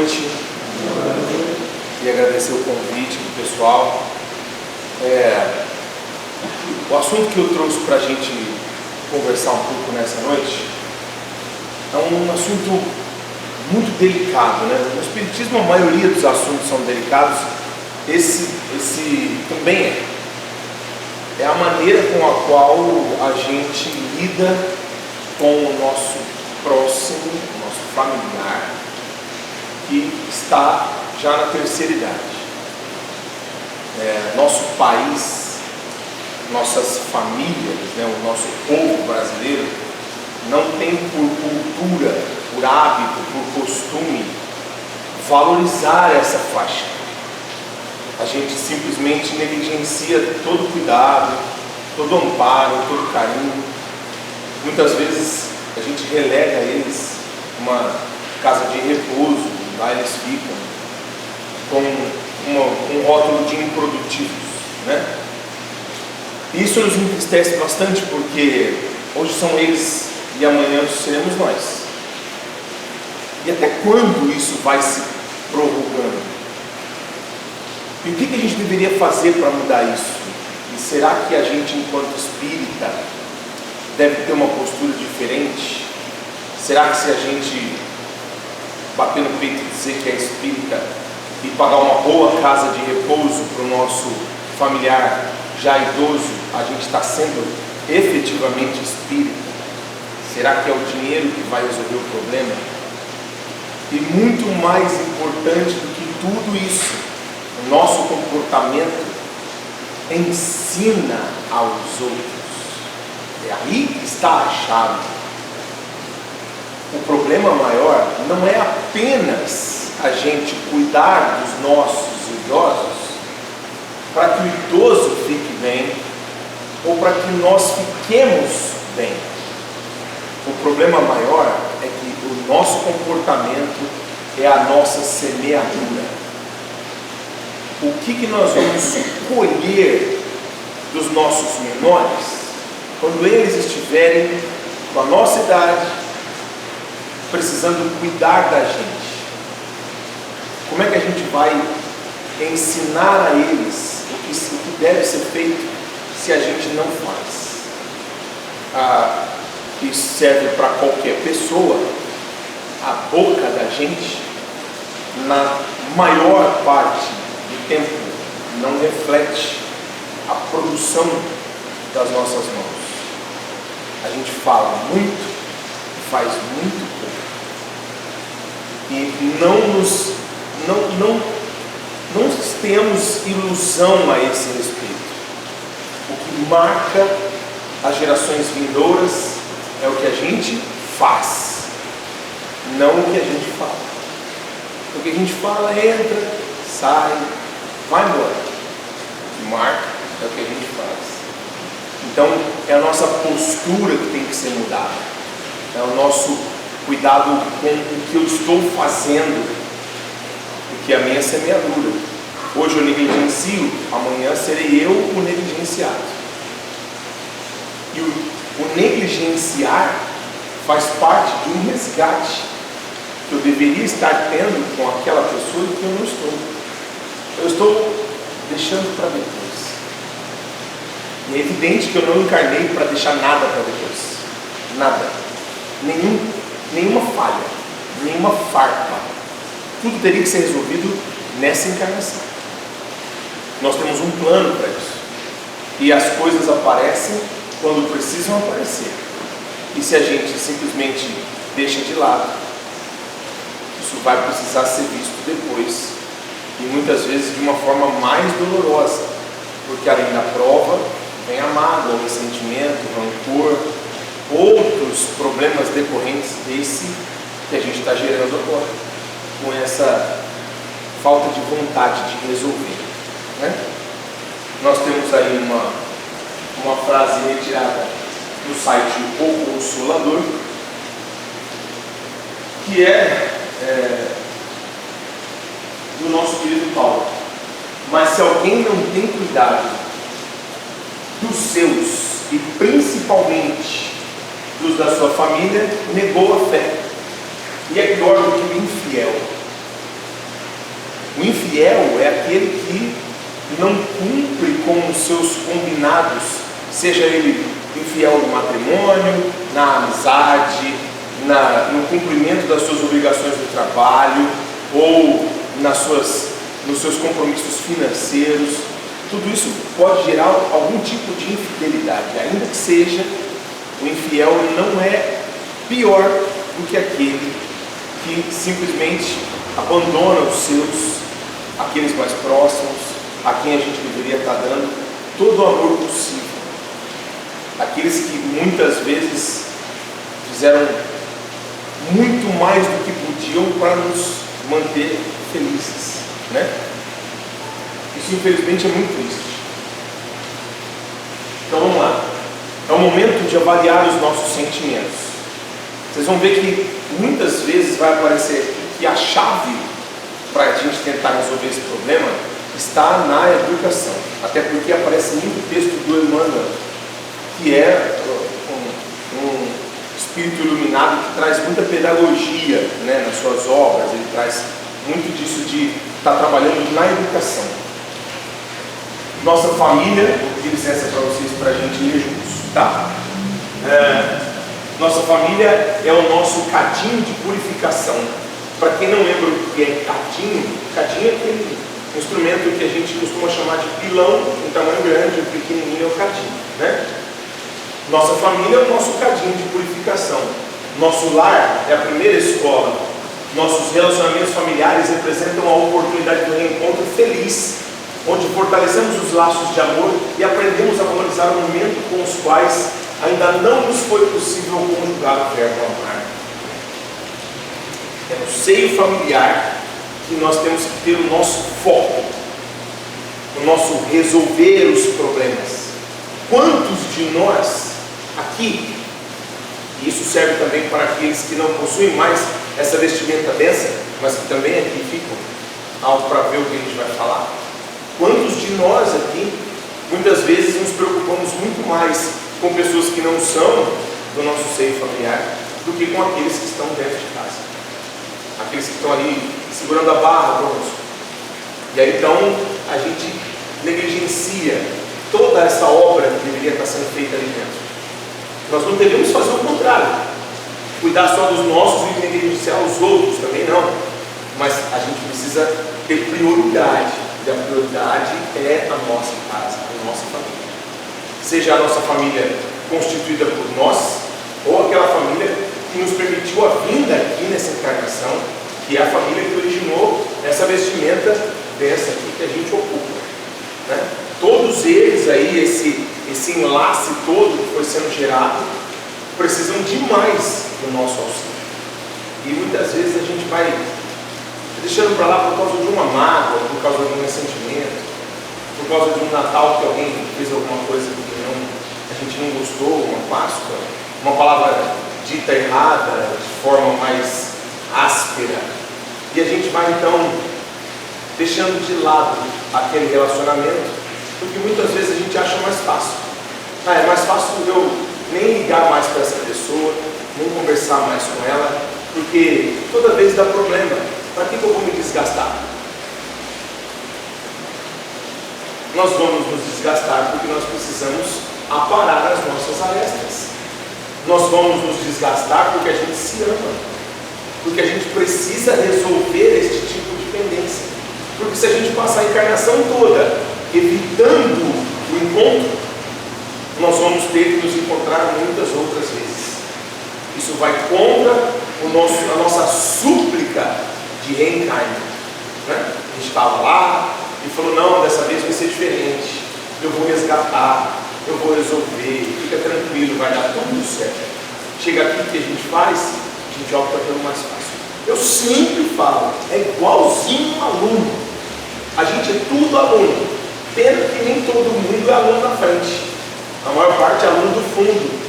noite. E agradecer o convite do pessoal. O assunto que eu trouxe para a gente conversar um pouco nessa noite é um assunto muito delicado, né? No Espiritismo a maioria dos assuntos são delicados. Esse também é a maneira com a qual a gente lida com o nosso próximo, o nosso familiar, que está já na terceira idade. Nosso país, nossas famílias, né, o nosso povo brasileiro não tem por cultura, por hábito, por costume valorizar essa faixa. A gente simplesmente negligencia todo o cuidado, todo o amparo, todo o carinho. Muitas vezes a gente relega eles uma casa de repouso, lá eles ficam com um rótulo de improdutivos, né? Isso nos entristece bastante, porque hoje são eles e amanhã seremos nós. E até quando isso vai se prorrogando? E o que a gente deveria fazer para mudar isso? E será que a gente, enquanto espírita, deve ter uma postura diferente? Será que se a gente bater no peito e dizer que é espírita e pagar uma boa casa de repouso para o nosso familiar já idoso, a gente está sendo efetivamente espírita? Será que é o dinheiro que vai resolver o problema? E muito mais importante do que tudo isso, o nosso comportamento ensina aos outros. É aí que está a chave. O problema maior não é apenas a gente cuidar dos nossos idosos para que o idoso fique bem ou para que nós fiquemos bem. O problema maior é que o nosso comportamento é a nossa semeadura. O que nós vamos colher dos nossos menores quando eles estiverem com a nossa idade, precisando cuidar da gente? Como é que a gente vai ensinar a eles o que deve ser feito se a gente não faz? Isso serve para qualquer pessoa. A boca da gente, na maior parte do tempo, não reflete a produção das nossas mãos. A gente fala muito, faz muito pouco. E não temos ilusão a esse respeito. O que marca as gerações vindouras é o que a gente faz, não o que a gente fala. O que a gente fala entra, sai, vai embora. O que marca é o que a gente faz. Então é a nossa postura que tem que ser mudada. É o nosso cuidado com o que eu estou fazendo, porque a minha semeadura. Hoje eu negligencio, amanhã serei eu o negligenciado. E o negligenciar faz parte de um resgate que eu deveria estar tendo com aquela pessoa e que eu não estou. Eu estou deixando para depois. E é evidente que eu não encarnei para deixar nada para depois. Nada. Nenhuma falha, nenhuma farpa. Tudo teria que ser resolvido nessa encarnação. Nós temos um plano para isso. E as coisas aparecem quando precisam aparecer. E se a gente simplesmente deixa de lado, isso vai precisar ser visto depois. E muitas vezes de uma forma mais dolorosa. Porque além da prova, vem a mágoa, o ressentimento, o rancor, outros problemas decorrentes desse que a gente está gerando agora, com essa falta de vontade de resolver, né? Nós temos aí uma frase retirada do site O Consolador, que do nosso querido Paulo. Mas se alguém não tem cuidado dos seus, e principalmente dos da sua família, negou a fé, e é pior do que o infiel. O infiel é aquele que não cumpre com os seus combinados, seja ele infiel no matrimônio, na amizade, no cumprimento das suas obrigações do trabalho, ou nos seus compromissos financeiros. Tudo isso pode gerar algum tipo de infidelidade. Ainda que seja, o infiel não é pior do que aquele que simplesmente abandona os seus, aqueles mais próximos, a quem a gente deveria estar dando todo o amor possível. Aqueles que muitas vezes fizeram muito mais do que podiam para nos manter felizes, né? Isso infelizmente é muito triste. Então vamos lá. É o momento de avaliar os nossos sentimentos. Vocês vão ver que muitas vezes vai aparecer aqui que a chave para a gente tentar resolver esse problema está na educação. Até porque aparece muito texto do Emmanuel, que é um espírito iluminado que traz muita pedagogia, né, nas suas obras. Ele traz muito disso de estar trabalhando na educação. Nossa família, vou pedir licença para vocês para a gente ler juntos, tá? Nossa família é o nosso cadinho de purificação. Para quem não lembra o que é cadinho é aquele instrumento que a gente costuma chamar de pilão, um tamanho grande, um pequenininho é o cadinho, né? Nossa família é o nosso cadinho de purificação. Nosso lar é a primeira escola. Nossos relacionamentos familiares representam a oportunidade do reencontro feliz, onde fortalecemos os laços de amor e aprendemos a valorizar o momento com os quais ainda não nos foi possível conjugar o verbo amar. É no seio familiar que nós temos que ter o nosso foco, o nosso resolver os problemas. Quantos de nós aqui, e isso serve também para aqueles que não possuem mais essa vestimenta densa, mas que também aqui ficam algo para ver o que a gente vai falar, quantos de nós aqui, muitas vezes nos preocupamos muito mais com pessoas que não são do nosso seio familiar, do que com aqueles que estão dentro de casa, aqueles que estão ali segurando a barra conosco. E aí então a gente negligencia toda essa obra que deveria estar sendo feita ali dentro. Nós não devemos fazer o contrário, cuidar só dos nossos e negligenciar os outros, também não, mas a gente precisa ter prioridade, e a prioridade é a nossa casa, a nossa família. Seja a nossa família constituída por nós, ou aquela família que nos permitiu a vinda aqui nessa encarnação, que é a família que originou essa vestimenta dessa aqui que a gente ocupa, né? Todos eles aí, esse enlace todo que foi sendo gerado, precisam demais do nosso auxílio. E muitas vezes a gente vai deixando para lá por causa de uma mágoa, por causa de um ressentimento, por causa de um Natal que alguém fez alguma coisa que a gente não gostou, uma Páscoa, uma palavra dita errada, de forma mais áspera. E a gente vai então deixando de lado aquele relacionamento, porque muitas vezes a gente acha mais fácil. É mais fácil eu nem ligar mais para essa pessoa, nem conversar mais com ela, porque toda vez dá problema. Para que eu vou me desgastar? Nós vamos nos desgastar porque nós precisamos aparar as nossas arestas. Nós vamos nos desgastar porque a gente se ama, porque a gente precisa resolver este tipo de pendência. Porque se a gente passar a encarnação toda evitando o encontro, nós vamos ter que nos encontrar muitas outras vezes. Isso vai contra a nossa súplica de reencarne, né? A gente estava lá e falou, não, dessa vez vai ser diferente, eu vou resgatar, eu vou resolver, fica tranquilo, vai dar tudo certo. Chega aqui, o que a gente faz? A gente opta pelo mais fácil. Eu sempre falo, é igualzinho um aluno. A gente é tudo aluno, pena que nem todo mundo é aluno na frente, a maior parte é aluno do fundo.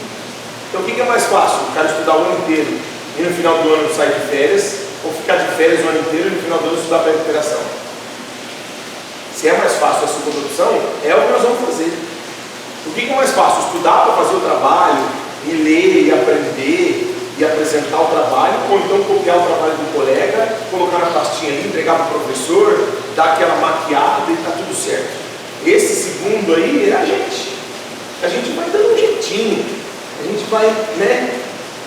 Então o que é mais fácil? O cara estudar o ano inteiro e no final do ano sair de férias, ou ficar de férias o ano inteiro e no final do ano estudar para a recuperação? Se é mais fácil a segunda opção, é o que nós vamos fazer. O que é mais fácil? Estudar para fazer o trabalho, e ler, e aprender, e apresentar o trabalho, ou então copiar o trabalho do colega, colocar na pastinha ali, entregar para o professor, dar aquela maquiada e está tudo certo. Esse segundo aí é a gente. A gente vai dando um jeitinho, a gente vai, né,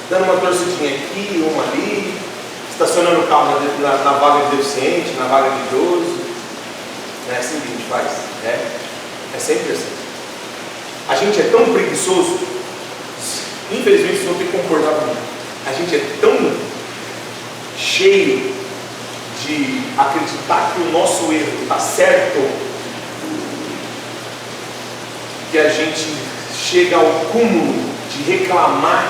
dando uma torcidinha aqui, uma ali, estacionando o carro na vaga de deficiente, na vaga de idoso. Não é assim que a gente faz? É sempre assim. A gente é tão preguiçoso, infelizmente vocês vão ter que concordar comigo. A gente é tão cheio de acreditar que o nosso erro está certo, que a gente chega ao cúmulo de reclamar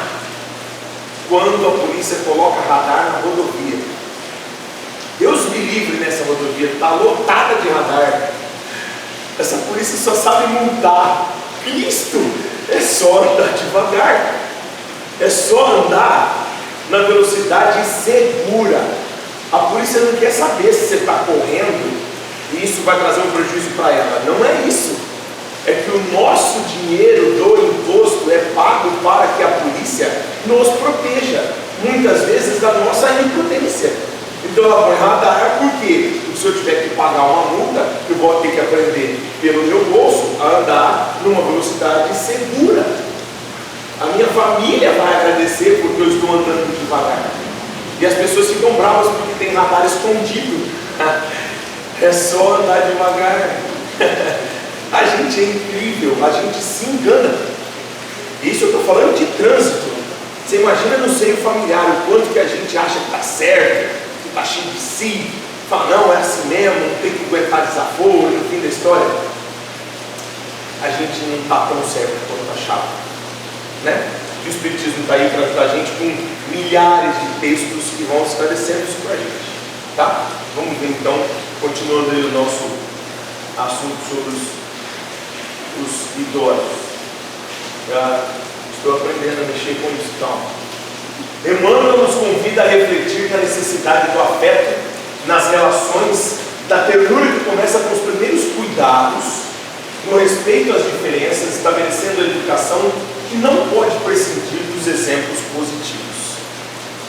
quando a polícia coloca radar na rodovia. Deus me livre, nessa rodovia, está lotada de radar. Essa polícia só sabe multar. Cristo, é só andar devagar, é só andar na velocidade segura. A polícia não quer saber se você está correndo e isso vai trazer um prejuízo para ela. Não é isso. É que o nosso dinheiro do imposto é pago para que a polícia nos proteja, muitas vezes da nossa imprudência. Então ela põe radar, porque se eu tiver que pagar uma multa, eu vou ter que aprender pelo meu bolso a andar numa velocidade segura. A minha família vai agradecer porque eu estou andando devagar. E as pessoas ficam bravas porque tem radar escondido. É só andar devagar. A gente é incrível, a gente se engana. Isso eu estou falando de trânsito. Você imagina no seio familiar o quanto que a gente acha que está certo, que está cheio de si, fala, não, é assim mesmo, não tem que aguentar desaforo, no fim da história. A gente não está tão certo quanto achava, né? E o Espiritismo está aí para ajudar a gente com milhares de textos que vão esclarecendo isso para a gente, tá? Vamos ver então, continuando aí o nosso assunto sobre os idosos. Já estou aprendendo a mexer com isso, então. Emmanuel nos convida a refletir na necessidade do afeto nas relações, da ternura que começa com os primeiros cuidados, no respeito às diferenças, estabelecendo a educação que não pode prescindir dos exemplos positivos.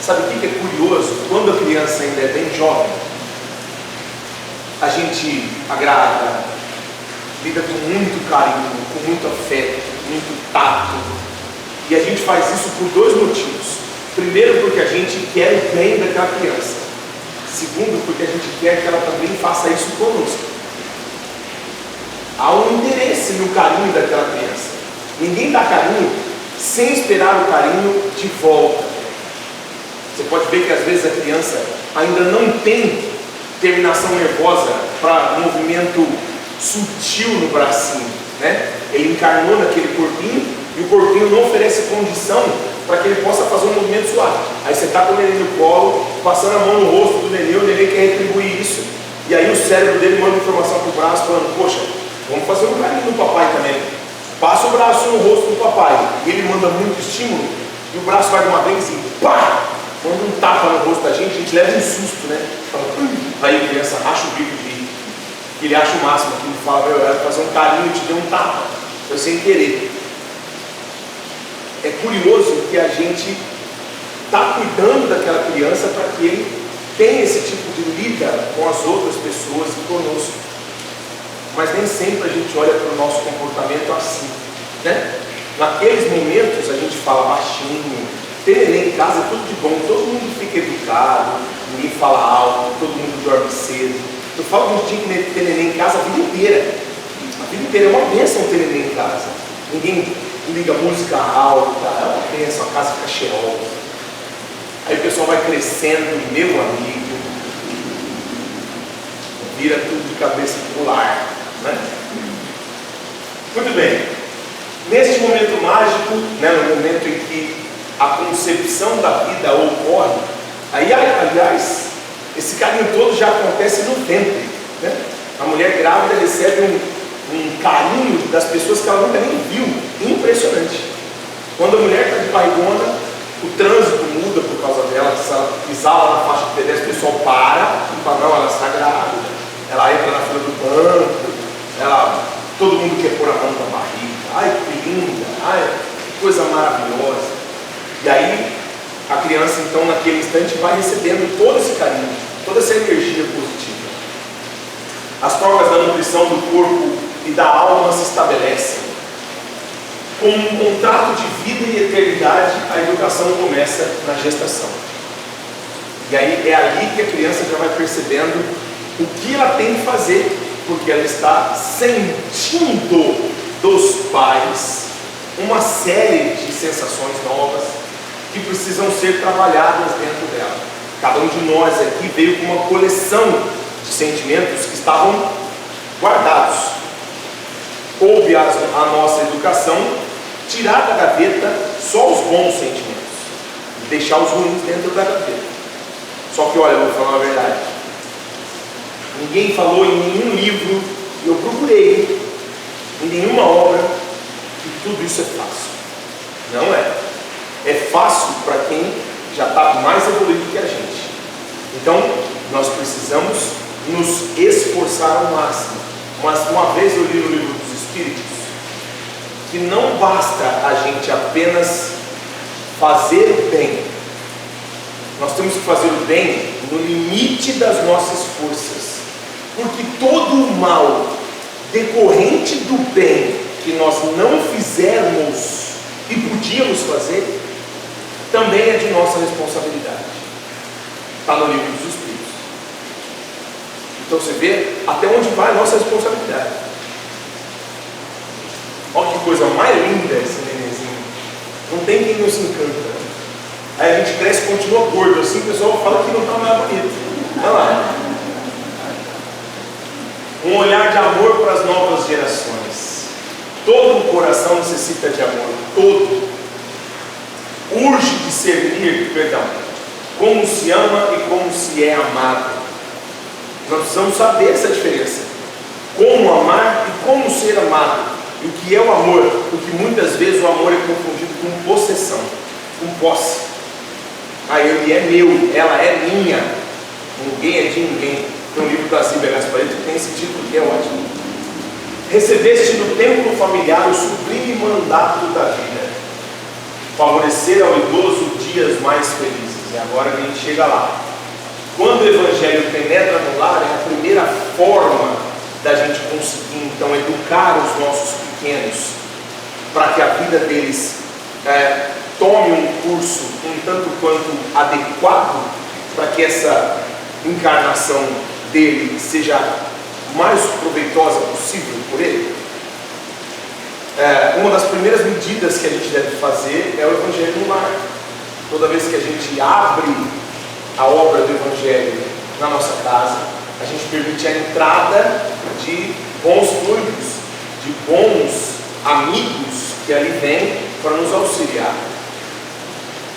Sabe o que é curioso? Quando a criança ainda é bem jovem, a gente agrada, lida com muito carinho, com muito afeto, muito tato, e a gente faz isso por dois motivos. Primeiro, porque a gente quer o bem daquela criança. Segundo, porque a gente quer que ela também faça isso conosco. Há um interesse no carinho daquela criança. Ninguém dá carinho sem esperar o carinho de volta. Você pode ver que às vezes a criança ainda não tem terminação nervosa para movimento sutil no bracinho, né? Ele encarnou naquele corpinho e o corpinho não oferece condição para que ele possa fazer um movimento suave. Aí você está com o neném no colo, passando a mão no rosto do neném, o neném quer retribuir isso. E aí o cérebro dele manda informação para o braço, falando, poxa, vamos fazer um carinho no papai também. Passa o braço no rosto do papai, e ele manda muito estímulo, e o braço vai de uma vez e pá! Manda um tapa no rosto da gente, a gente leva um susto, né? Fala, aí a criança racha o bico de rir. Ele acha o máximo, que ele fala, eu quero fazer um carinho, te dei um tapa, foi sem querer. É curioso que a gente está cuidando daquela criança para que ele tenha esse tipo de lida com as outras pessoas e conosco. Mas nem sempre a gente olha para o nosso comportamento assim, né? Naqueles momentos a gente fala baixinho, ter neném em casa é tudo de bom, todo mundo fica educado, ninguém fala alto, todo mundo dorme cedo. Eu falo que a gente tinha que ter neném em casa a vida inteira. A vida inteira é uma bênção ter neném em casa. Ninguém liga música alta, é uma bênção, a casa fica cheirosa. Aí o pessoal vai crescendo, meu amigo, vira tudo de cabeça pro lar, né? Muito bem. Neste momento mágico, né, no momento em que a concepção da vida ocorre, aí, aliás, esse carinho todo já acontece no ventre, né? A mulher grávida recebe um carinho das pessoas que ela nunca nem viu, impressionante. Quando a mulher está de barrigona, o trânsito muda por causa dela. Se ela pisar lá na faixa de pedestre, o pessoal para e fala, não, ela está grávida. Ela entra na fila do banco, todo mundo quer pôr a mão na barriga. Ai, que linda, ai, que coisa maravilhosa. E aí A criança, então, naquele instante, vai recebendo todo esse carinho, toda essa energia positiva. As trocas da nutrição do corpo e da alma se estabelecem. Com um contrato de vida e eternidade, a educação começa na gestação. E aí é ali que a criança já vai percebendo o que ela tem que fazer, porque ela está sentindo dos pais uma série de sensações novas que precisam ser trabalhadas dentro dela. Cada um de nós aqui veio com uma coleção de sentimentos que estavam guardados. Coube a nossa educação tirar da gaveta só os bons sentimentos e deixar os ruins dentro da gaveta. Só que olha, eu vou falar a verdade, ninguém falou em nenhum livro, e eu procurei em nenhuma obra, que tudo isso é fácil. Não é. É fácil para quem já está mais evoluído que a gente. Então, nós precisamos nos esforçar ao máximo. Mas uma vez eu li no livro dos Espíritos que não basta a gente apenas fazer o bem. Nós temos que fazer o bem no limite das nossas forças. Porque todo o mal decorrente do bem que nós não fizermos e podíamos fazer, também é de nossa responsabilidade. Está no livro dos Espíritos. Então você vê até onde vai a nossa responsabilidade. Olha que coisa mais linda esse nenenzinho. Não tem quem não se encanta, né? Aí a gente cresce e continua gordo, assim o pessoal fala que não está mais bonito. Olha lá. Um olhar de amor para as novas gerações. Todo o coração necessita de amor. Todo. Urge discernir, como se ama e como se é amado. Nós precisamos saber essa diferença. Como amar e como ser amado. E o que é o amor? Porque muitas vezes o amor é confundido com possessão, com posse. Ah, ele é meu, ela é minha. Ninguém é de ninguém. Tem um livro da Zíbia Gaspareto que tem esse título que é ótimo. Recebeste no templo familiar o sublime mandato da vida, favorecer ao idoso dias mais felizes. E agora a gente chega lá. Quando o Evangelho penetra no lar, é a primeira forma da gente conseguir então educar os nossos pequenos para que a vida deles tome um curso um tanto quanto adequado para que essa encarnação dele seja mais proveitosa possível por ele. Uma das primeiras medidas que a gente deve fazer é o Evangelho no lar. Toda vez que a gente abre a obra do Evangelho na nossa casa, a gente permite a entrada de bons fluidos, de bons amigos que ali vêm para nos auxiliar.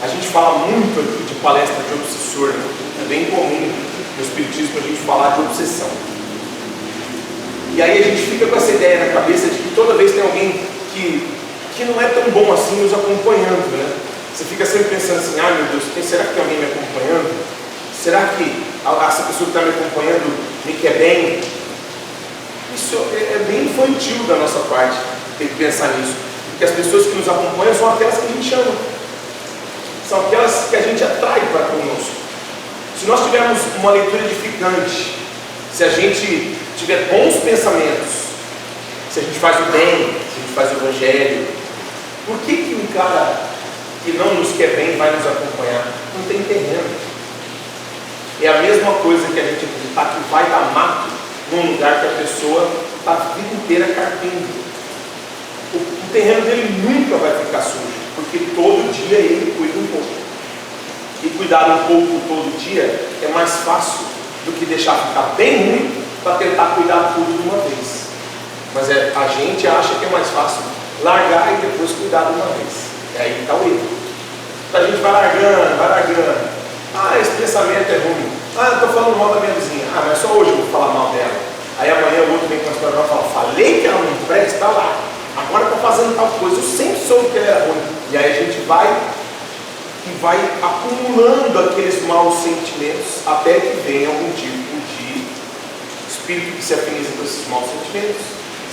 A gente fala muito aqui de palestra de obsessor, né? É bem comum no Espiritismo a gente falar de obsessão. E aí a gente fica com essa ideia na cabeça de que toda vez tem alguém que não é tão bom assim nos acompanhando, né? Você fica sempre pensando assim, ah meu Deus, será que tem alguém me acompanhando? Será que essa pessoa que está me acompanhando me quer bem? Isso é bem infantil da nossa parte, ter que pensar nisso. Porque as pessoas que nos acompanham são aquelas que a gente ama. São aquelas que a gente atrai para conosco. Se nós tivermos uma leitura edificante, se a gente tiver bons pensamentos, se a gente faz o bem, se a gente faz o Evangelho, por que um cara que não nos quer bem vai nos acompanhar? Não tem terreno. É a mesma coisa que a gente acreditar que vai dar mato num lugar que a pessoa está a vida inteira carpindo. O terreno dele nunca vai ficar sujo, porque todo dia ele cuida um pouco. E cuidar um pouco todo dia é mais fácil do que deixar ficar bem ruim para tentar cuidar tudo de uma vez. Mas a gente acha que é mais fácil largar e depois cuidar de uma vez. E aí está o erro. A gente vai largando. Ah, esse pensamento é ruim. Ah, eu estou falando mal da minha vizinha. Ah, mas só hoje eu vou falar mal dela. Aí amanhã o outro vem com a história e fala, falei que ela não presta, está lá. Agora está fazendo tal coisa. Eu sempre soube que ela era ruim. E aí a gente vai acumulando aqueles maus sentimentos até que venha algum tipo de espírito que se afiniza com esses maus sentimentos,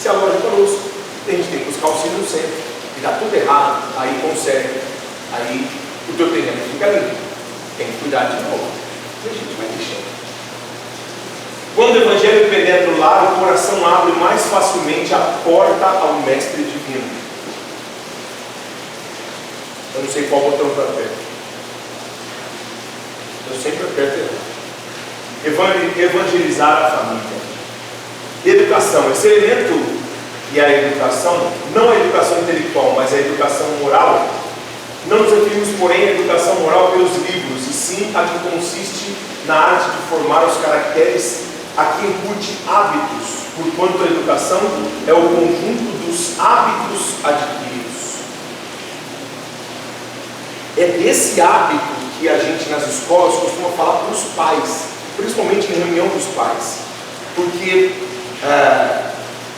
se aloja conosco. A gente tem que buscar o auxílio do centro. E dá tudo errado, aí consegue. Aí o teu terreno fica limpo. Tem que cuidar de novo. E a gente vai deixando. Quando o Evangelho penetra o lar, o coração abre mais facilmente a porta ao Mestre Divino. Eu não sei qual botão para apertar. Eu sempre aperto errado. Evangelizar a família. Educação. Esse elemento que é a educação, não a educação intelectual, mas a educação moral. Não nos referimos, porém, à educação moral pelos livros, e sim a que consiste na arte de formar os caracteres a que incute hábitos, porquanto a educação é o conjunto dos hábitos adquiridos. É desse hábito que a gente nas escolas costuma falar para os pais, principalmente em reunião dos pais, porque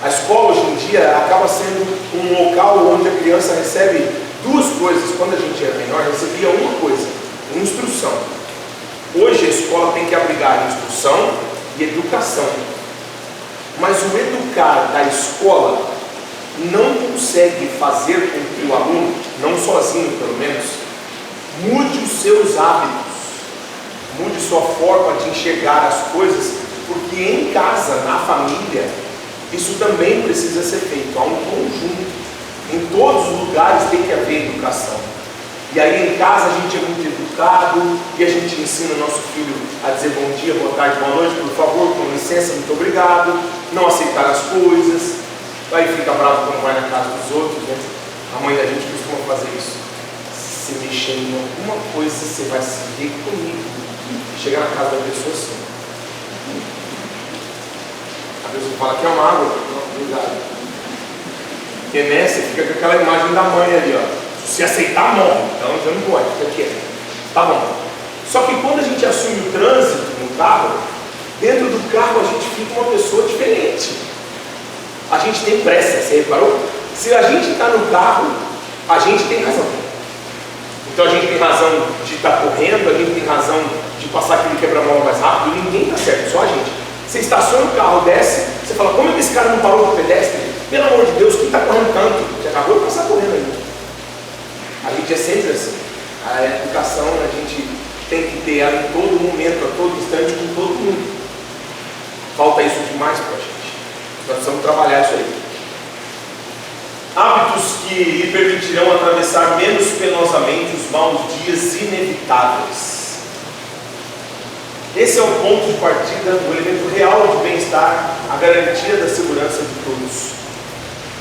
a escola hoje em dia acaba sendo um local onde a criança recebe duas coisas. Quando a gente era menor, recebia uma coisa: instrução. Hoje a escola tem que abrigar instrução e educação, mas o educar da escola não consegue fazer com que o aluno, não sozinho pelo menos, mude os seus hábitos, mude sua forma de enxergar as coisas, porque em casa, na família, isso também precisa ser feito. Há um conjunto, em todos os lugares tem que haver educação. E aí em casa a gente é muito educado e a gente ensina o nosso filho a dizer bom dia, boa tarde, boa noite, por favor, com licença, muito obrigado, não aceitar as coisas. Aí fica bravo quando vai na casa dos outros, né? A mãe da gente costuma fazer isso. Se mexer em alguma coisa, você vai se ver comigo. Chega na casa da pessoa assim. A pessoa fala que é uma água, não, obrigado. Porque nessa fica com aquela imagem da mãe ali, ó. Se aceitar, morre. Então você não pode, fica quieto. Tá bom. Só que quando a gente assume o trânsito no carro, dentro do carro a gente fica uma pessoa diferente. A gente tem pressa, você reparou? Se a gente está no carro, a gente tem razão. Então a gente tem razão de estar correndo, a gente tem razão de passar aquele quebra-mola mais rápido, ninguém está certo, só a gente. Você estaciona o carro, desce, você fala, como é que esse cara não parou para o pedestre? Pelo amor de Deus, quem está correndo tanto? Você acabou de passar correndo ainda. A gente é sempre assim. A educação a gente tem que ter ela em todo momento, a todo instante, com todo mundo. Falta isso demais para a gente. Nós precisamos trabalhar isso aí. Hábitos que lhe permitirão atravessar menos penosamente os maus dias inevitáveis. Esse é o ponto de partida, o elemento real de bem-estar, a garantia da segurança de todos.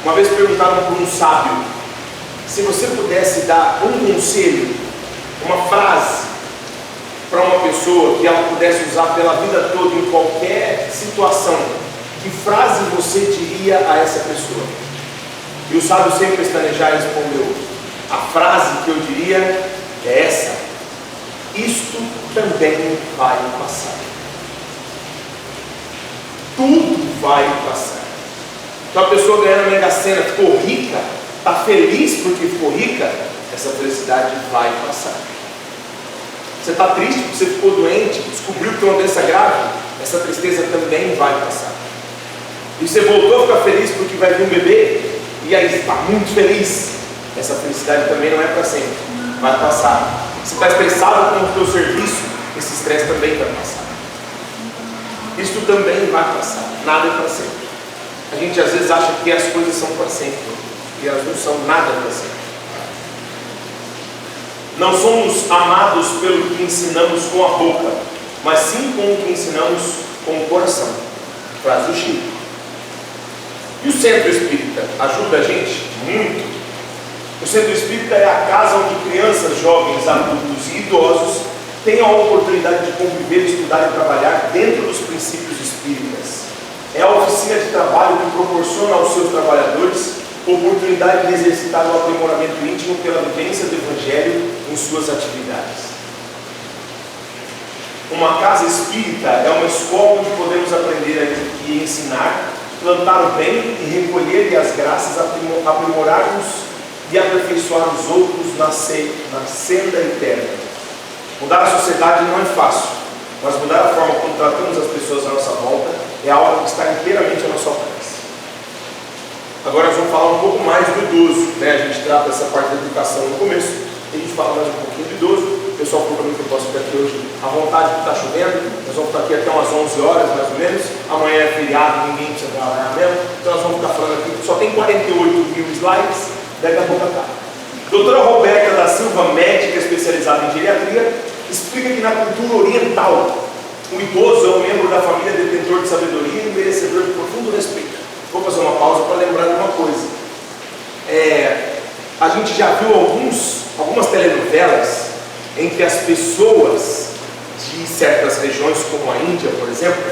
Uma vez perguntaram por um sábio, se você pudesse dar um conselho, uma frase para uma pessoa que ela pudesse usar pela vida toda em qualquer situação, que frase você diria a essa pessoa? E o sábio sem pestanejar respondeu, a frase que eu diria é essa: isto também vai passar. Tudo vai passar. Então a pessoa ganhando a Mega Sena, ficou rica, está feliz porque ficou rica, essa felicidade vai passar. Você está triste porque você ficou doente, descobriu que tem uma doença grave, essa tristeza também vai passar. E você voltou a ficar feliz porque vai vir um bebê, e aí você está muito feliz, essa felicidade também não é para sempre, vai passar. Você está estressado com o teu serviço, esse estresse também vai passar. Isso também vai passar, nada é para sempre. A gente às vezes acha que as coisas são para sempre, e elas não são nada para sempre. Não somos amados pelo que ensinamos com a boca, mas sim com o que ensinamos com o coração. Frase do Chico. E o centro espírita ajuda a gente muito. O centro espírita é a casa onde crianças, jovens, adultos e idosos têm a oportunidade de conviver, estudar e trabalhar dentro dos princípios espíritas. É a oficina de trabalho que proporciona aos seus trabalhadores oportunidade de exercitar o aprimoramento íntimo pela vivência do Evangelho em suas atividades. Uma casa espírita é uma escola onde podemos aprender e ensinar, plantar o bem e recolher as graças, aprimorarmos e aperfeiçoar os outros na senda eterna. Mudar a sociedade não é fácil, mas mudar a forma como tratamos as pessoas à nossa volta é algo que está inteiramente ao nosso alcance. Agora nós vamos falar um pouco mais do idoso, né? A gente trata essa parte da educação no começo, A gente fala mais um pouquinho de idoso. O pessoal falou para mim que eu posso ficar aqui hoje à vontade, porque está chovendo. Nós vamos ficar aqui até umas 11 horas, mais ou menos. Amanhã é feriado, ninguém precisa trabalhar mesmo. Então nós vamos ficar falando aqui. Só tem 48 mil slides, daqui a pouco acaba. Doutora Roberta da Silva, médica especializada em geriatria, explica que na cultura oriental, o idoso é um membro da família detentor de sabedoria e merecedor de profundo respeito. Vou fazer uma pausa para lembrar de uma coisa. A gente já viu algumas telenovelas em que as pessoas de certas regiões, como a Índia, por exemplo,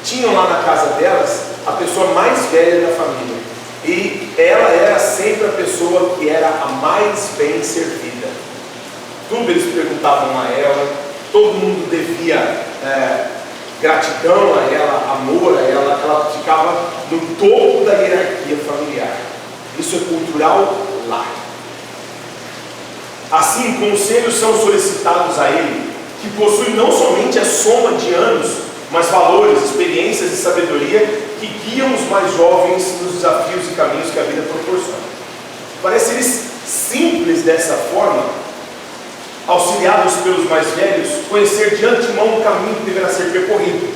tinham lá na casa delas a pessoa mais velha da família. E ela era sempre a pessoa que era a mais bem servida. Tudo eles perguntavam a ela, todo mundo devia gratidão a ela, amor a ela ficava no topo da hierarquia familiar. Isso é cultural lá. Assim, conselhos são solicitados a ele, que possui não somente a soma de anos, mas valores, experiências e sabedoria que guiam os mais jovens nos desafios e caminhos que a vida proporciona. Parece-lhes simples dessa forma, auxiliados pelos mais velhos, conhecer de antemão o caminho que deverá ser percorrido,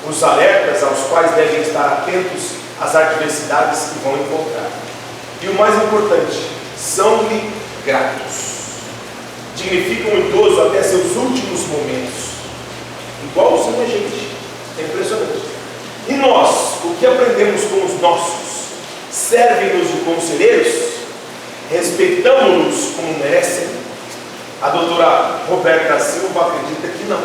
os alertas aos quais devem estar atentos às adversidades que vão encontrar. E o mais importante, são-lhe gratos. Dignificam o idoso até seus últimos momentos. Igualzinho a gente. É impressionante. E nós, o que aprendemos com os nossos? Servem-nos de conselheiros? Respeitamos-nos como merecem? A doutora Roberta Silva acredita que não.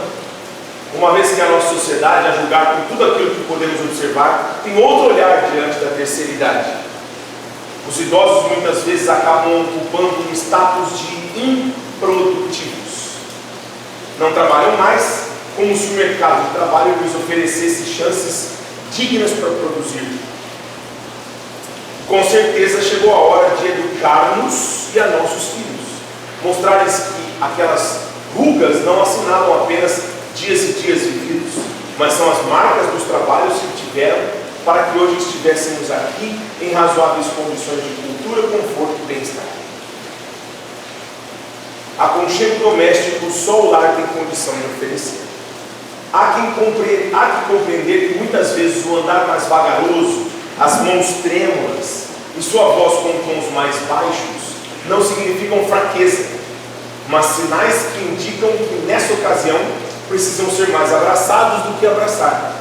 Uma vez que a nossa sociedade, a julgar por tudo aquilo que podemos observar, tem outro olhar diante da terceira idade. Os idosos muitas vezes acabam ocupando um status de improdutivos. Não trabalham mais, como se o mercado de trabalho lhes oferecesse chances dignas para produzir. Com certeza chegou a hora de educar-nos e a nossos filhos. Mostrar-lhes que aquelas rugas não assinalam apenas dias e dias vividos, mas são as marcas dos trabalhos que tiveram para que hoje estivéssemos aqui em razoáveis condições de cultura, conforto e bem-estar. Aconchego doméstico só o lar tem condição de oferecer. Há que compreender que muitas vezes o andar mais vagaroso, as mãos trêmulas e sua voz com tons mais baixos não significam fraqueza, mas sinais que indicam que nessa ocasião precisam ser mais abraçados do que abraçar.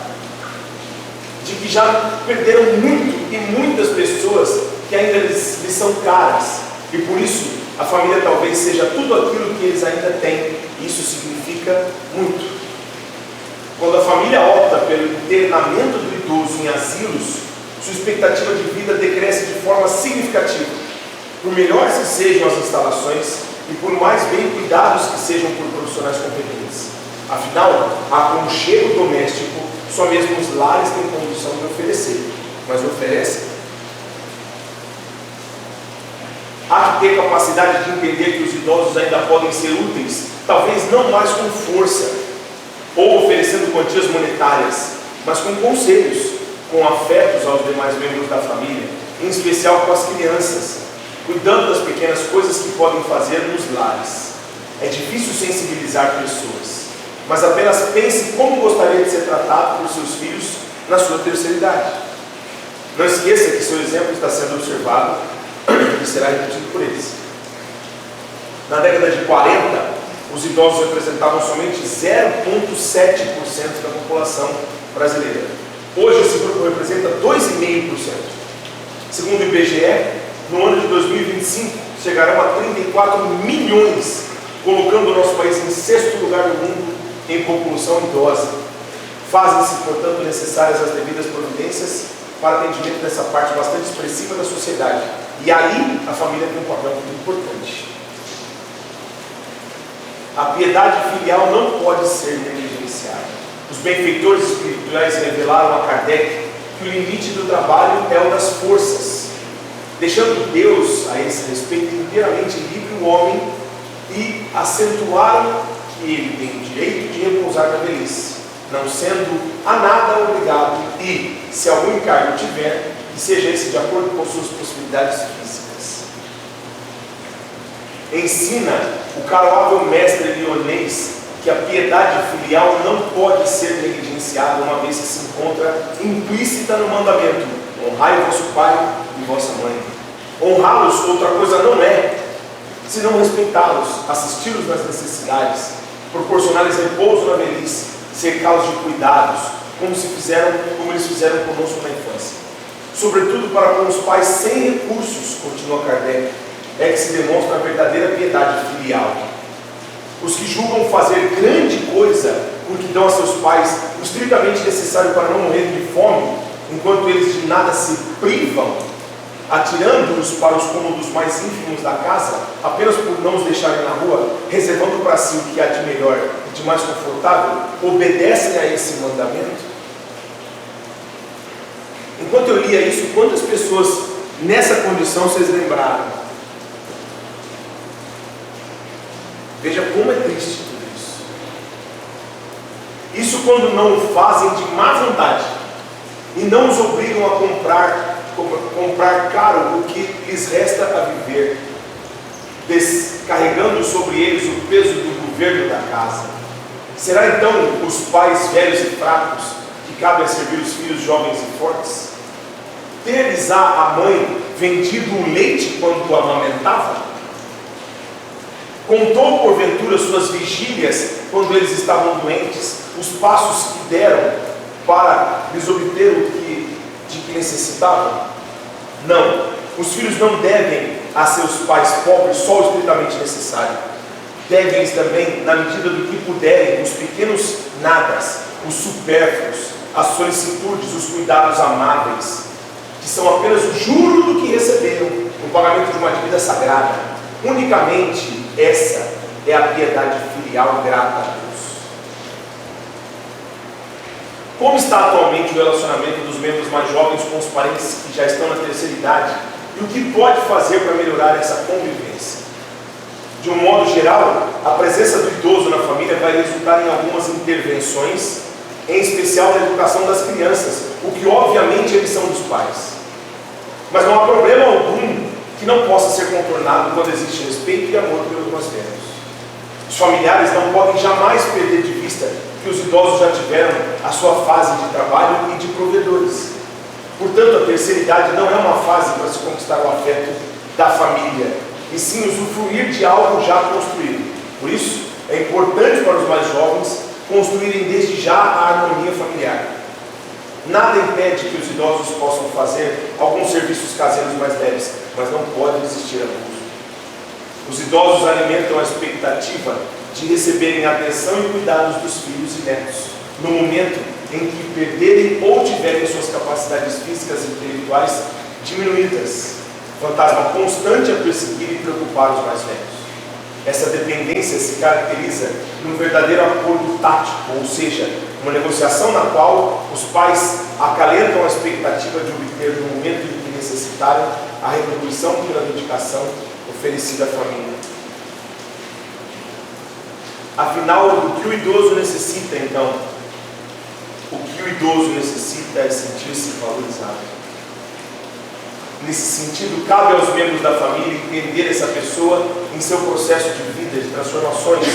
De que já perderam muito e muitas pessoas que ainda lhes são caras, e por isso a família talvez seja tudo aquilo que eles ainda têm. Isso significa muito. Quando a família opta pelo internamento do idoso em asilos, sua expectativa de vida decresce de forma significativa. Por melhores que sejam as instalações e por mais bem cuidados que sejam por profissionais competentes. Afinal, aconchego doméstico só mesmo os lares têm condição de oferecer, mas oferecem. Há que ter capacidade de entender que os idosos ainda podem ser úteis, talvez não mais com força, ou oferecendo quantias monetárias, mas com conselhos, com afetos aos demais membros da família, em especial com as crianças, cuidando das pequenas coisas que podem fazer nos lares. É difícil sensibilizar pessoas, mas apenas pense como gostaria de ser tratado por seus filhos na sua terceira idade. Não esqueça que seu exemplo está sendo observado e será repetido por eles. Na década de 40, os idosos representavam somente 0,7% da população brasileira. Hoje esse grupo representa 2,5%. Segundo o IBGE, no ano de 2025 chegarão a 34 milhões, colocando o nosso país em 6º lugar do mundo em população idosa. Fazem-se, portanto, necessárias as devidas providências para atendimento dessa parte bastante expressiva da sociedade. E aí a família tem um papel muito importante. A piedade filial não pode ser negligenciada. Os benfeitores espirituais revelaram a Kardec que o limite do trabalho é o das forças, deixando Deus, a esse respeito, inteiramente livre o homem, e acentuaram que ele tem o direito de repousar na velhice, não sendo a nada obrigado, e, se algum encargo tiver, que seja esse de acordo com suas possibilidades físicas. ensina o caroável mestre lionês que a piedade filial não pode ser negligenciada, uma vez que se encontra implícita no mandamento: honrai vosso pai e vossa mãe. Honrá-los outra coisa não é, senão respeitá-los, assisti-los nas necessidades, proporcionar-lhes repouso na velhice, cercá-los de cuidados, como eles fizeram conosco na infância. Sobretudo para com os pais sem recursos, continua Kardec, é que se demonstra a verdadeira piedade filial. Os que julgam fazer grande coisa porque dão a seus pais o estritamente necessário para não morrer de fome, enquanto eles de nada se privam, atirando-os para os cômodos mais ínfimos da casa, apenas por não os deixarem na rua, reservando para si o que há de melhor e de mais confortável, obedecem a esse mandamento? Enquanto eu lia isso, quantas pessoas nessa condição vocês lembraram? Veja como é triste tudo isso. Isso quando não o fazem de má vontade e não os obrigam a comprar caro o que lhes resta a viver, descarregando sobre eles o peso do governo da casa. Será então os pais velhos e fracos que cabe a servir os filhos jovens e fortes? Ter-lhes a mãe vendido o leite quando o amamentava? Contou porventura suas vigílias quando eles estavam doentes, os passos que deram para lhes obter de que necessitavam? Não, os filhos não devem a seus pais pobres só o estritamente necessário. Devem-lhes também, na medida do que puderem, os pequenos nadas, os supérfluos, as solicitudes, os cuidados amáveis, que são apenas o juro do que receberam no pagamento de uma dívida sagrada. Unicamente essa é a piedade filial grata a Deus. Como está atualmente o relacionamento dos membros mais jovens com os parentes que já estão na terceira idade? E o que pode fazer para melhorar essa convivência? De um modo geral, a presença do idoso na família vai resultar em algumas intervenções, em especial na educação das crianças, o que obviamente é missão dos pais. Mas não há problema algum que não possa ser contornado quando existe respeito e amor pelos mais velhos. Os familiares não podem jamais perder de vista que os idosos já tiveram a sua fase de trabalho e de provedores. Portanto, a terceira idade não é uma fase para se conquistar o afeto da família, e sim usufruir de algo já construído. Por isso, é importante para os mais jovens construírem desde já a harmonia familiar. Nada impede que os idosos possam fazer alguns serviços caseiros mais leves, mas não pode existir abuso. Os idosos alimentam a expectativa de receberem atenção e cuidados dos filhos e netos, no momento em que perderem ou tiverem suas capacidades físicas e intelectuais diminuídas, fantasma constante a perseguir e preocupar os mais velhos. Essa dependência se caracteriza num verdadeiro acordo tático, ou seja, uma negociação na qual os pais acalentam a expectativa de obter no momento em que necessitarem a retribuição pela dedicação oferecida à família. Afinal, o que o idoso necessita então? O que o idoso necessita é sentir-se valorizado. Nesse sentido, cabe aos membros da família entender essa pessoa em seu processo de vida, de transformações,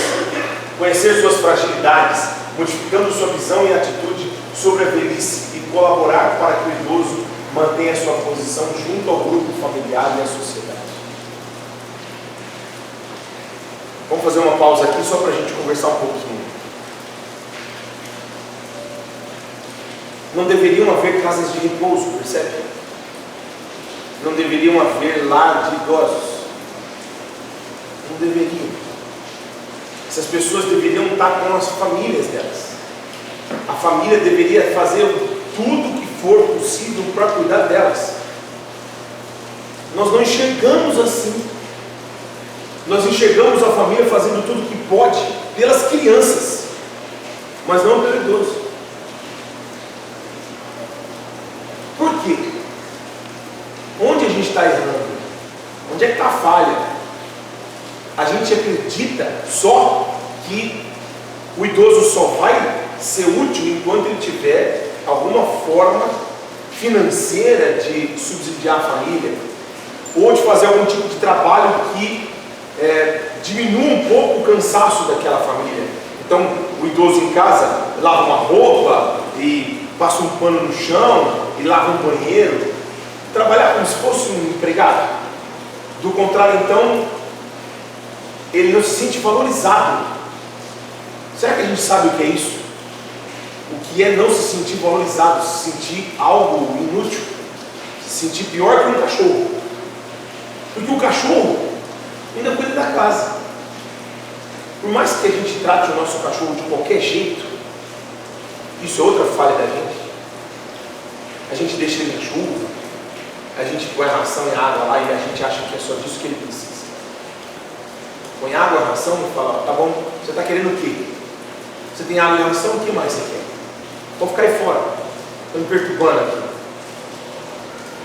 conhecer suas fragilidades, modificando sua visão e atitude sobre a velhice e colaborar para que o idoso mantenha sua posição junto ao grupo familiar e à sociedade. Vamos fazer uma pausa aqui só para a gente conversar um pouquinho. Não deveriam haver casas de repouso, percebe? Não deveriam haver lar de idosos. Não deveriam. Essas pessoas deveriam estar com as famílias delas. A família deveria fazer tudo que for possível para cuidar delas. Nós não enxergamos assim. Nós enxergamos a família fazendo tudo que pode pelas crianças, mas não pelo idoso. Por quê? Onde a gente está errando? Onde é que está a falha? A gente acredita só que o idoso só vai ser útil enquanto ele tiver alguma forma financeira de subsidiar a família, ou de fazer algum tipo de trabalho que diminua um pouco o cansaço daquela família. Então, o idoso em casa lava uma roupa e passa um pano no chão e lava um banheiro, trabalhar como se fosse um empregado. Do contrário, então, ele não se sente valorizado. Será que a gente sabe o que é isso? O que é não se sentir valorizado, se sentir algo inútil, se sentir pior que um cachorro. Porque o cachorro ainda cuida da casa. Por mais que a gente trate o nosso cachorro de qualquer jeito, isso é outra falha da gente. A gente deixa ele na chuva, a gente põe a ração e a água lá e a gente acha que é só disso que ele precisa. Põe água, a ração e fala, tá bom, você está querendo o quê? Você tem água e ração, o que mais você quer? Vou ficar aí fora, estou me perturbando aqui.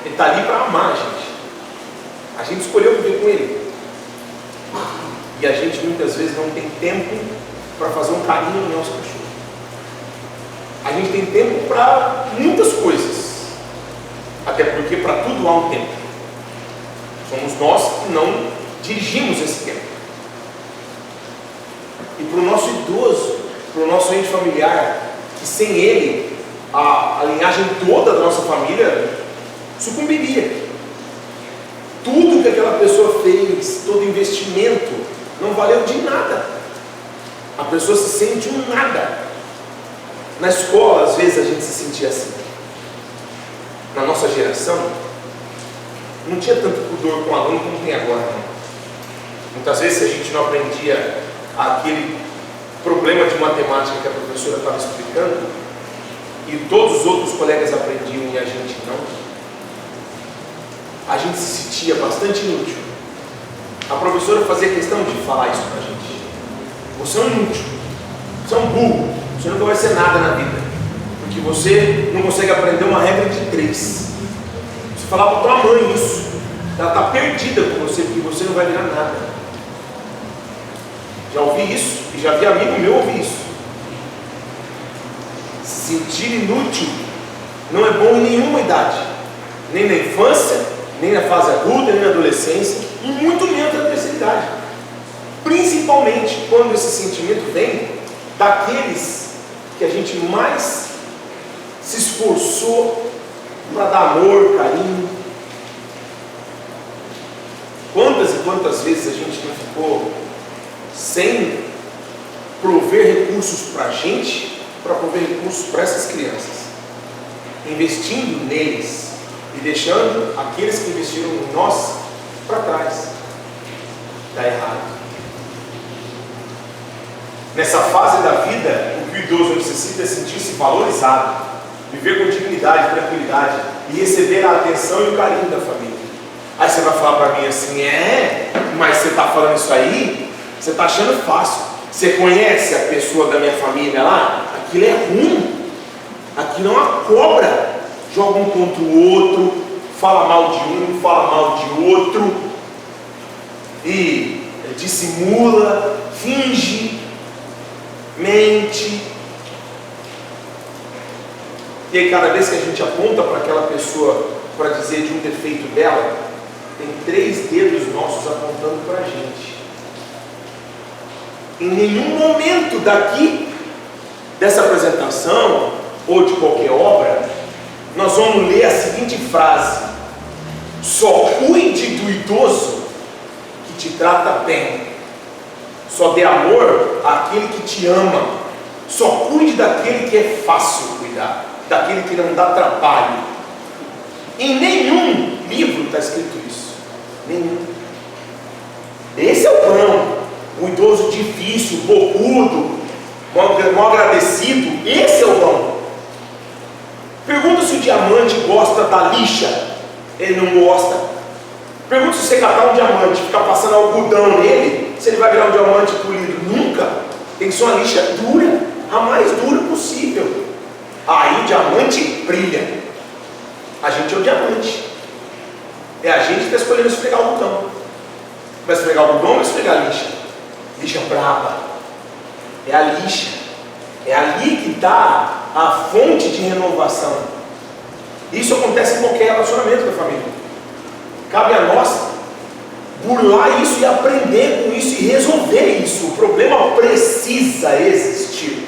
Ele está ali para amar a gente. A gente escolheu viver com ele. E a gente muitas vezes não tem tempo para fazer um carinho no nosso cachorro. A gente tem tempo para muitas coisas. Até porque para tudo há um tempo. Somos nós que não dirigimos esse tempo. E para o nosso idoso, para o nosso ente familiar, que sem ele, a linhagem toda da nossa família sucumbiria. Tudo que aquela pessoa fez, todo investimento, não valeu de nada. A pessoa se sente um nada. Na escola, às vezes, a gente se sentia assim. Na nossa geração, não tinha tanto pudor com o aluno como tem agora. Né? Muitas vezes a gente não aprendia aquele problema de matemática que a professora estava explicando e todos os outros colegas aprendiam e a gente não. A gente se sentia bastante inútil. A professora fazia questão de falar isso para a gente. Você é um inútil, você é um burro, você nunca vai ser nada na vida, porque você não consegue aprender uma regra de 3. Você falar para tua mãe isso, ela está perdida com você, porque você não vai virar nada. Já ouvi isso, e já vi amigo meu ouvir isso. Se sentir inútil não é bom em nenhuma idade, nem na infância, nem na fase adulta, nem na adolescência, e muito menos na terceira idade. Principalmente quando esse sentimento vem daqueles que a gente mais se esforçou para dar amor, carinho. Quantas e quantas vezes a gente não ficou sem prover recursos para a gente, para prover recursos para essas crianças, investindo neles e deixando aqueles que investiram em nós para trás. Dá errado. Nessa fase da vida, o que o idoso necessita é sentir-se valorizado, viver com dignidade, tranquilidade e receber a atenção e o carinho da família. Aí você vai falar para mim assim, mas você está falando isso aí, você está achando fácil. Você conhece a pessoa da minha família lá? Aquilo é ruim, aquilo é uma cobra. Joga um contra o outro, fala mal de um, fala mal de outro, e dissimula, finge, mente. E aí cada vez que a gente aponta para aquela pessoa para dizer de um defeito dela, tem 3 dedos nossos apontando para a gente. Em nenhum momento daqui, dessa apresentação, ou de qualquer obra, nós vamos ler a seguinte frase: só cuide do idoso que te trata bem. Só dê amor àquele que te ama. Só cuide daquele que é fácil cuidar, daquele que não dá trabalho. Em nenhum livro está escrito isso. Nenhum. Esse é o pão. O idoso difícil, bocudo, mal agradecido. Esse é o pão. Pergunta se o diamante gosta da lixa. Ele não gosta. Pergunta se você catar um diamante e ficar passando algodão nele, se ele vai virar um diamante polido. Nunca. Tem que ser uma lixa dura, a mais dura possível. Aí o diamante brilha. A gente é o diamante. É a gente que está escolhendo esfregar o algodão. Vai esfregar o algodão ou vai esfregar a lixa? Lixa braba. É a lixa. É ali que está a fonte de renovação. Isso acontece em qualquer relacionamento da família. Cabe a nós burlar isso e aprender com isso e resolver isso. O problema precisa existir.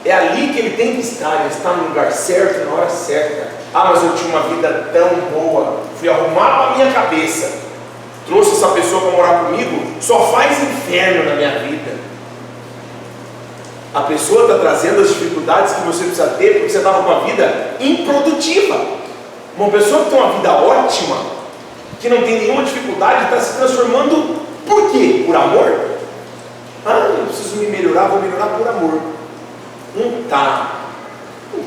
É ali que ele tem que estar. Ele está no lugar certo, na hora certa. Ah, mas eu tinha uma vida tão boa, fui arrumar para a minha cabeça, trouxe essa pessoa para morar comigo, só faz inferno na minha vida. A pessoa está trazendo as dificuldades que você precisa ter porque você estava com uma vida improdutiva. Uma pessoa que tem uma vida ótima, que não tem nenhuma dificuldade, está se transformando por quê? Por amor? Ah, eu preciso me melhorar, vou melhorar por amor. Não está,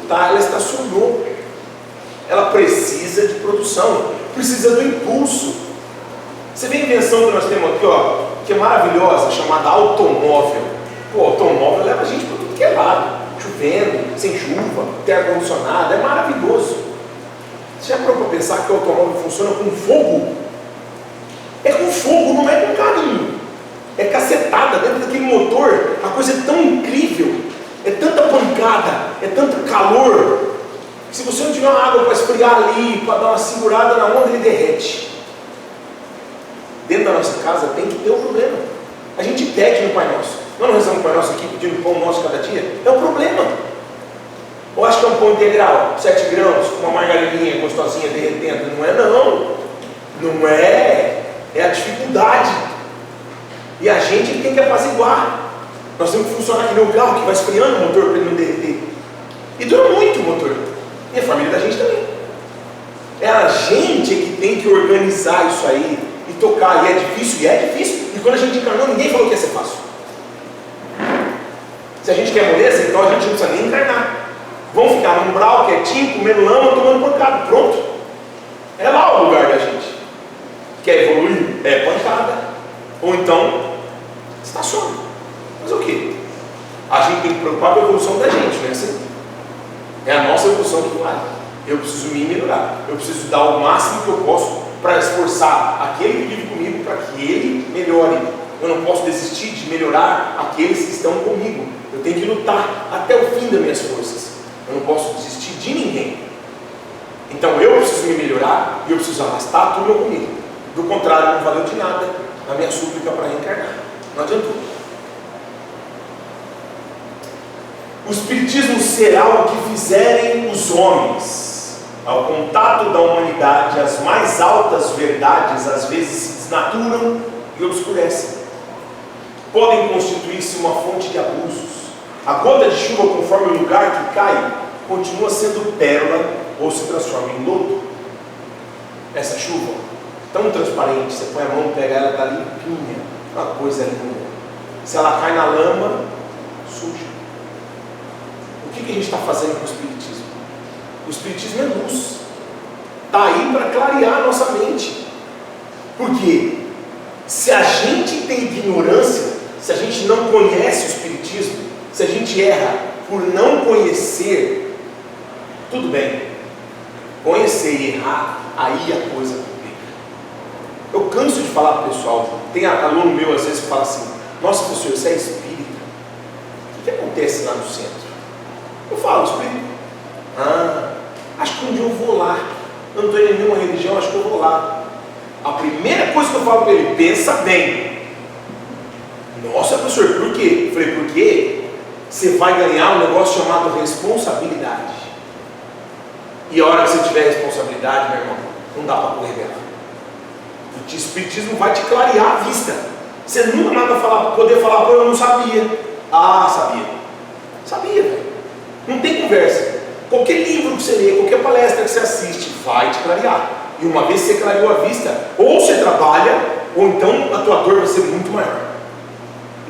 ela estacionou. Ela precisa de produção, precisa do impulso. Você vê a invenção que nós temos aqui, ó, que é maravilhosa, chamada automóvel. Pô, automóvel leva a gente para tudo que é lado, chovendo, sem chuva, tem ar-condicionado, é maravilhoso. Você já parou para pensar que o automóvel funciona com fogo? É com fogo, não é com carinho. É cacetada dentro daquele motor, a coisa é tão incrível, é tanta pancada, é tanto calor, que se você não tiver uma água para esfriar ali, para dar uma segurada na onda, ele derrete. Dentro da nossa casa tem que ter um problema. A gente pede no Pai Nosso. Nós não rezamos o Pai Nosso aqui pedindo pão nosso cada dia? É um problema. Ou acho que é um pão integral, 7 grãos, com uma margarininha gostosinha derretendo. Não é não. Não é. É a dificuldade. E a gente tem que apaziguar. Nós temos que funcionar que nem um carro que vai esfriando o motor para ele não derreter. E dura muito o motor. E a família da gente também. É a gente que tem que organizar isso aí e tocar. E é difícil, E quando a gente encarnou, ninguém falou que ia ser fácil. Se a gente quer moleza, então a gente não precisa nem encarnar. Vão ficar no umbral, quietinho, comendo lama, tomando pancada. Pronto. É lá o lugar da gente. Quer evoluir? É pancada. Ou então, estaciona. Mas o quê? A gente tem que preocupar com a evolução da gente, não é assim? É a nossa evolução que vale. Eu preciso me melhorar. Eu preciso dar o máximo que eu posso para esforçar aquele que vive comigo para que ele melhore. Eu não posso desistir de melhorar aqueles que estão comigo. Eu tenho que lutar até o fim das minhas forças. Eu não posso desistir de ninguém. Então eu preciso me melhorar e eu preciso arrastar a turma comigo. Do contrário, não valeu de nada a minha súplica para reencarnar. Não adiantou. O Espiritismo será o que fizerem os homens. Ao contato da humanidade, as mais altas verdades às vezes se desnaturam e obscurecem. Podem constituir-se uma fonte de abusos. A gota de chuva, conforme o lugar que cai, continua sendo pérola ou se transforma em lodo. Essa chuva, tão transparente, você põe a mão, pega ela, está limpinha, uma coisa linda. Se ela cai na lama, suja. O que a gente está fazendo com o Espiritismo? O Espiritismo é luz. Está aí para clarear a nossa mente. Por quê? Se a gente tem ignorância, se a gente não conhece o Espiritismo, se a gente erra por não conhecer, tudo bem. Conhecer e errar, aí a coisa complica. Eu canso de falar para o pessoal, tem aluno meu às vezes que fala assim: nossa, professor, você é espírita? O que acontece lá no centro? Eu falo, espírita. Acho que um dia eu vou lá. Eu não estou em nenhuma religião, acho que eu vou lá. A primeira coisa que eu falo para ele: pensa bem. Nossa, professor, por quê? Eu falei, porque você vai ganhar um negócio chamado responsabilidade. E a hora que você tiver responsabilidade, meu irmão, não dá para correr dela. O Espiritismo vai te clarear a vista. Você nunca mais vai poder falar, pô, eu não sabia. Ah, sabia. Sabia, velho. Não tem conversa. Qualquer livro que você lê, qualquer palestra que você assiste, vai te clarear. E uma vez que você clareou a vista, ou você trabalha, ou então a tua dor vai ser muito maior.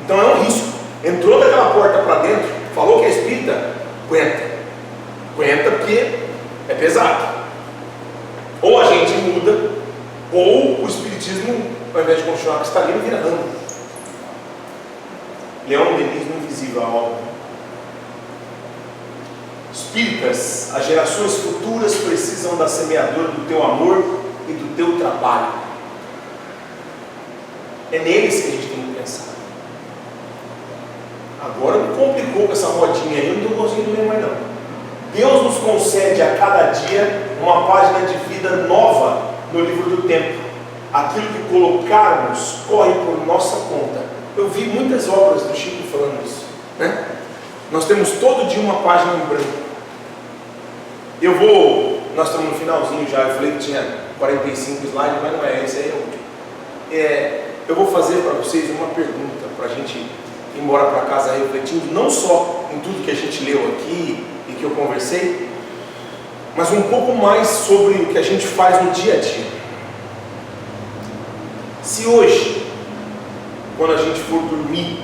Então é um risco. Entrou daquela porta para dentro, falou que é espírita, aguenta. Aguenta porque é pesado. Ou a gente muda, ou o Espiritismo, ao invés de continuar cristalino, vira ramo. Leão Denis no Invisível, a obra. Espíritas, as gerações futuras precisam da semeadura do teu amor e do teu trabalho. É neles que a gente tem que pensar. Agora me complicou com essa rodinha aí, eu não estou conseguindo ler mais não. Deus nos concede a cada dia uma página de vida nova no livro do tempo. aquilo que colocarmos corre por nossa conta. Eu vi muitas obras do Chico falando isso, né? Nós temos todo dia uma página em branco. Nós estamos no finalzinho já, eu falei que tinha 45 slides, mas não é, esse aí é o último. Eu vou fazer para vocês uma pergunta, para a gente ir embora para casa refletindo, não só em tudo que a gente leu aqui e que eu conversei, mas um pouco mais sobre o que a gente faz no dia a dia. Se hoje, quando a gente for dormir,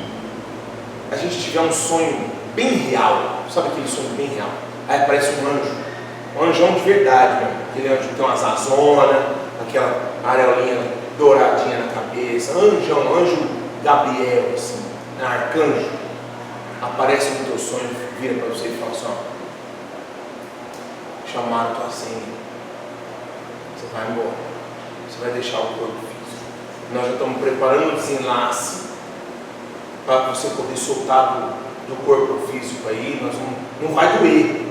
a gente tiver um sonho bem real, sabe aquele sonho bem real? Aí aparece um anjão de verdade, né? Aquele anjo que tem umas azonas, aquela areolinha douradinha na cabeça, anjo Gabriel, assim, arcanjo, aparece no teu sonho, vira para você e fala assim, ó, chamaram tua senha, você vai embora, você vai deixar o corpo físico. Nós já estamos preparando o desenlace para você poder soltar do corpo físico aí, não vai doer,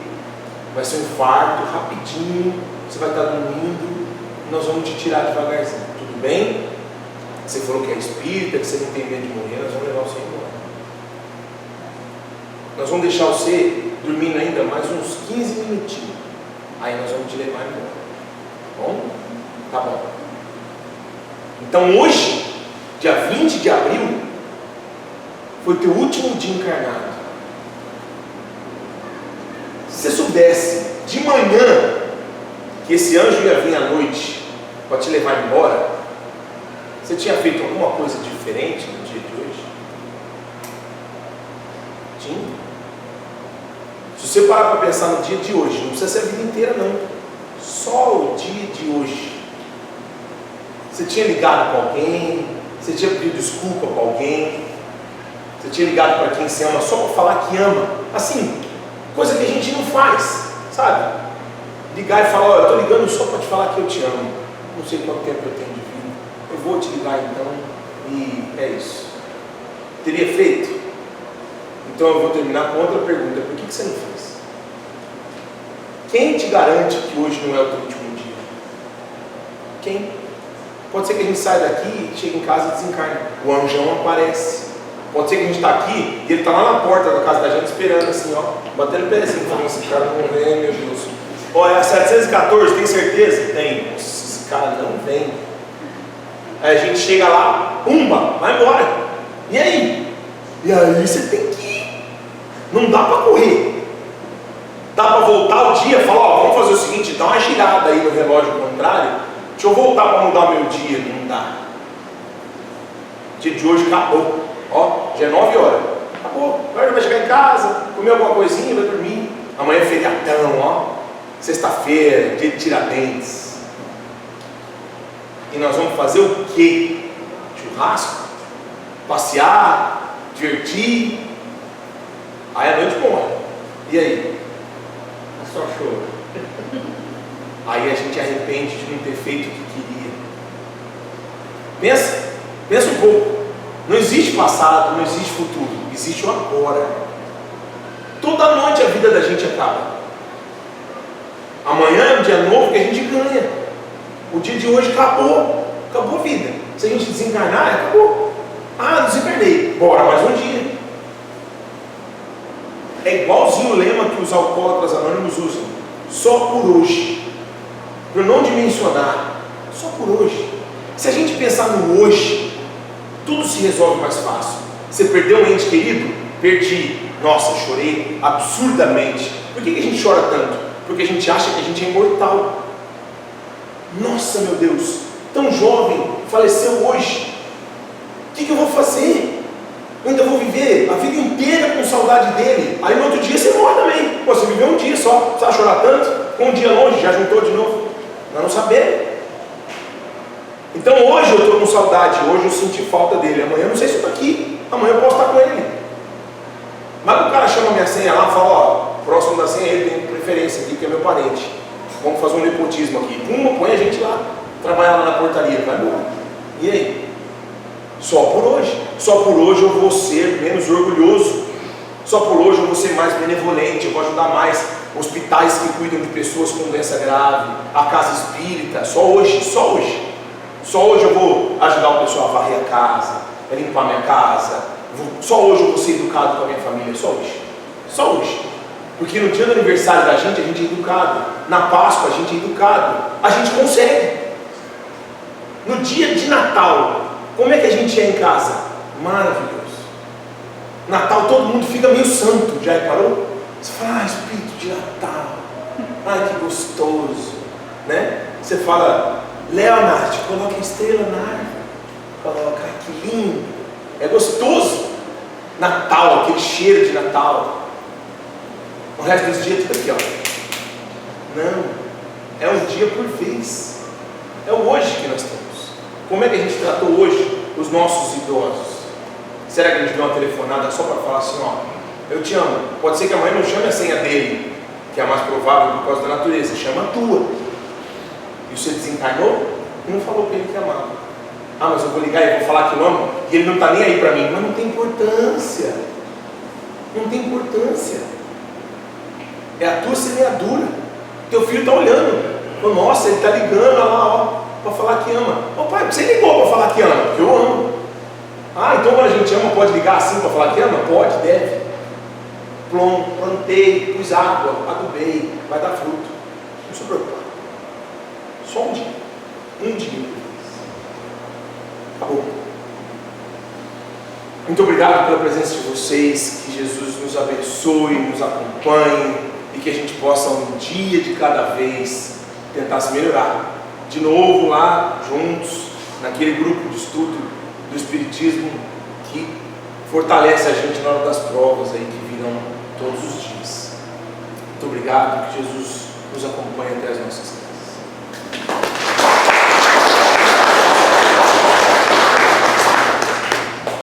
vai ser um fardo rapidinho, você vai estar dormindo, nós vamos te tirar devagarzinho, tudo bem? Você falou que é espírita, que você não tem medo de morrer, nós vamos levar você embora. Nós vamos deixar você dormindo ainda mais uns 15 minutinhos, aí nós vamos te levar embora, bom? Tá bom. Então hoje, dia 20 de abril, foi teu último dia encarnado. Se você soubesse de manhã que esse anjo ia vir à noite para te levar embora, você tinha feito alguma coisa diferente no dia de hoje? Tinha? Se você parar para pensar no dia de hoje, não precisa ser a vida inteira não, só o dia de hoje, você tinha ligado para alguém, você tinha pedido desculpa para alguém, você tinha ligado para quem você ama só para falar que ama, assim, coisa que a gente não faz, sabe? Ligar e falar, eu estou ligando só para te falar que eu te amo, não sei quanto tempo eu tenho de vida, eu vou te ligar então, e é isso. Teria feito? Então eu vou terminar com outra pergunta, por que você não fez? Quem te garante que hoje não é o teu último dia? Quem? Pode ser que a gente saia daqui, chegue em casa e desencarne, o anjão aparece. Pode ser que a gente está aqui e ele está lá na porta da casa da gente esperando assim, ó, batendo o pezinho, falando, esse cara não vem, meu Deus. Olha, é 714, tem certeza? Tem. Nossa, esse cara não vem. Aí a gente chega lá, pumba, vai embora. E aí? E aí você tem que ir. Não dá para correr. Dá para voltar o dia e falar, ó, vamos fazer o seguinte, dá uma girada aí no relógio contrário, deixa eu voltar para mudar meu dia. Não dá. O dia de hoje acabou. Ó, já é 9 horas. Acabou. Agora vai chegar em casa, comer alguma coisinha, vai dormir. Amanhã é feriadão, ó. Sexta-feira, dia de Tiradentes. E nós vamos fazer o quê? Churrasco? Passear? Divertir? Aí a noite morre. E aí? É só choro. Aí a gente arrepende de não ter feito o que queria. Pensa um pouco. Não existe passado, não existe futuro, existe o agora. Toda noite a vida da gente acaba. Amanhã é um dia novo que a gente ganha. O dia de hoje acabou a vida. Se a gente desencarnar, acabou. Ah, desencarnei, bora mais um dia. É igualzinho o lema que os alcoólatras anônimos usam, só por hoje, para não dimensionar, só por hoje. Se a gente pensar no hoje, tudo se resolve mais fácil. Você perdeu um ente querido? Perdi. Nossa, chorei absurdamente. Por que a gente chora tanto? Porque a gente acha que a gente é imortal. Nossa, meu Deus, tão jovem, faleceu hoje. O que eu vou fazer? Eu ainda vou viver a vida inteira com saudade dele. Aí no outro dia você morre também. Pô, você viveu um dia só, precisa chorar tanto? Um dia longe, já juntou de novo. Nós não sabemos. Então hoje eu estou com saudade, hoje eu senti falta dele, amanhã eu não sei se eu estou aqui, amanhã eu posso estar com ele. Mas o cara chama minha senha lá e fala, ó, próximo da senha ele tem preferência aqui, que é meu parente. Vamos fazer um nepotismo aqui. Pum, põe a gente lá, trabalhar lá na portaria, vai embora. E aí? Só por hoje. Só por hoje eu vou ser menos orgulhoso. Só por hoje eu vou ser mais benevolente, eu vou ajudar mais hospitais que cuidam de pessoas com doença grave, a casa espírita, só hoje, só hoje. Só hoje eu vou ajudar o pessoal a varrer a casa, a limpar a minha casa. Só hoje eu vou ser educado com a minha família. Só hoje. Só hoje. Porque no dia do aniversário da gente, a gente é educado. Na Páscoa, a gente é educado. A gente consegue. No dia de Natal, como é que a gente é em casa? Maravilhoso. Natal todo mundo fica meio santo. Já reparou? Você fala, espírito de Natal. Ai, que gostoso. Né? Você fala, Leonardo, coloca a estrela na árvore. Coloca, ai, que lindo. É gostoso. Natal, aquele cheiro de Natal. O resto dos dias tudo aqui, ó. Não. É um dia por vez. É o hoje que nós temos. Como é que a gente tratou hoje os nossos idosos? Será que a gente deu uma telefonada só para falar assim, ó, eu te amo? Pode ser que a mãe não chame a senha dele, que é a mais provável por causa da natureza, chama a tua. E você desencarnou e não falou para ele que amava. Ah, mas eu vou ligar e vou falar que eu amo, e ele não está nem aí para mim. Mas não tem importância. Não tem importância. É a tua semeadura. Teu filho está olhando. Oh, nossa, ele está ligando lá, ó, para falar que ama. Ô pai, você ligou para falar que ama? Porque eu amo. Ah, então quando a gente ama, pode ligar assim para falar que ama? Pode, deve. Plantei, pus água, adubei, vai dar fruto. Não se preocupe. Só um dia. Um dia. Acabou. Muito obrigado pela presença de vocês. Que Jesus nos abençoe, nos acompanhe e que a gente possa um dia de cada vez tentar se melhorar. De novo lá, juntos, naquele grupo de estudo do Espiritismo que fortalece a gente na hora das provas aí que virão todos os dias. Muito obrigado, que Jesus nos acompanhe até as nossas casas.